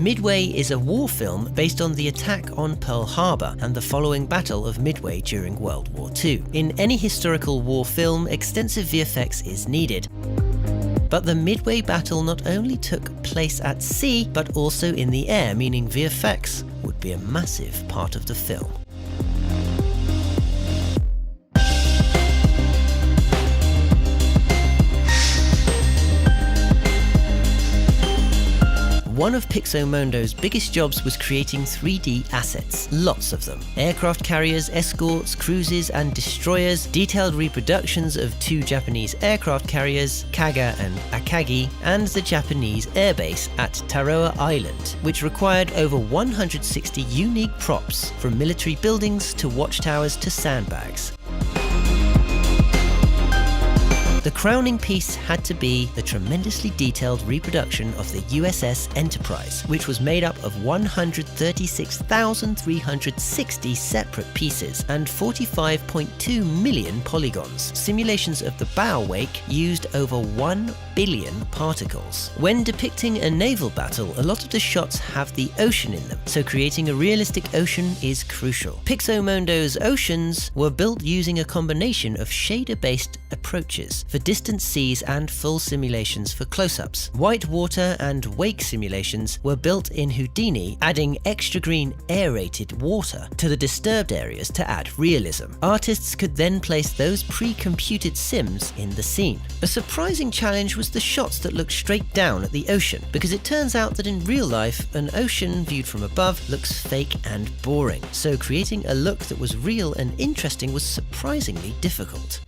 Midway is a war film based on the attack on Pearl Harbor and the following Battle of Midway during World War II. In any historical war film, extensive VFX is needed. But the Midway battle not only took place at sea, but also in the air, meaning VFX would be a massive part of the film. One of Pixomondo's biggest jobs was creating 3D assets, lots of them. Aircraft carriers, escorts, cruisers and destroyers, detailed reproductions of 2 Japanese aircraft carriers, Kaga and Akagi, and the Japanese airbase at Tarawa Island, which required over 160 unique props, from military buildings to watchtowers to sandbags. The crowning piece had to be the tremendously detailed reproduction of the USS Enterprise, which was made up of 136,360 separate pieces and 45.2 million polygons. Simulations of the bow wake used over 1 billion particles. When depicting a naval battle, a lot of the shots have the ocean in them, so creating a realistic ocean is crucial. Pixomondo's oceans were built using a combination of shader-based approaches for distant seas and full simulations for close-ups. White water and wake simulations were built in Houdini, adding extra green aerated water to the disturbed areas to add realism. Artists could then place those pre-computed sims in the scene. A surprising challenge was the shots that looked straight down at the ocean, because it turns out that in real life, an ocean viewed from above looks fake and boring. So creating a look that was real and interesting was surprisingly difficult.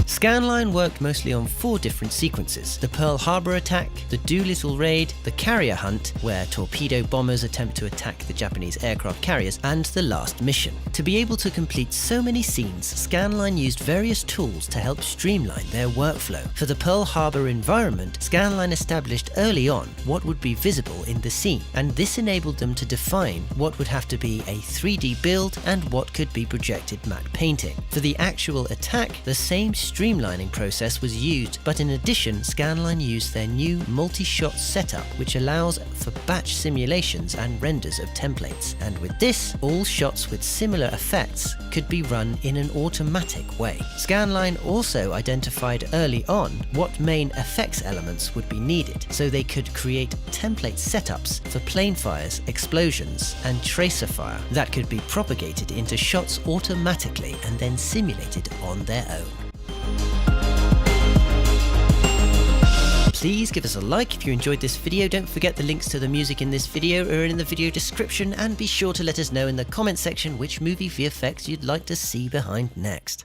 Scanline worked mostly on 4 different sequences: the Pearl Harbor attack, the Doolittle raid, the carrier hunt, where torpedo bombers attempt to attack the Japanese aircraft carriers, and the last mission. To be able to complete so many scenes, Scanline used various tools to help streamline their workflow. For the Pearl Harbor environment, Scanline established early on what would be visible in the scene, and this enabled them to define what would have to be a 3D build and what could be projected matte painting. For the actual attack, the same streamlining process was used, but in addition, Scanline used their new multi-shot setup, which allows for batch simulations and renders of templates. And with this, all shots with similar effects could be run in an automatic way. Scanline also identified early on what main effects elements would be needed, so they could create template setups for plane fires, explosions, and tracer fire that could be propagated into shots automatically and then simulated on their own. Please give us a like if you enjoyed this video. Don't forget the links to the music in this video are in the video description, and be sure to let us know in the comment section which movie VFX you'd like to see behind next.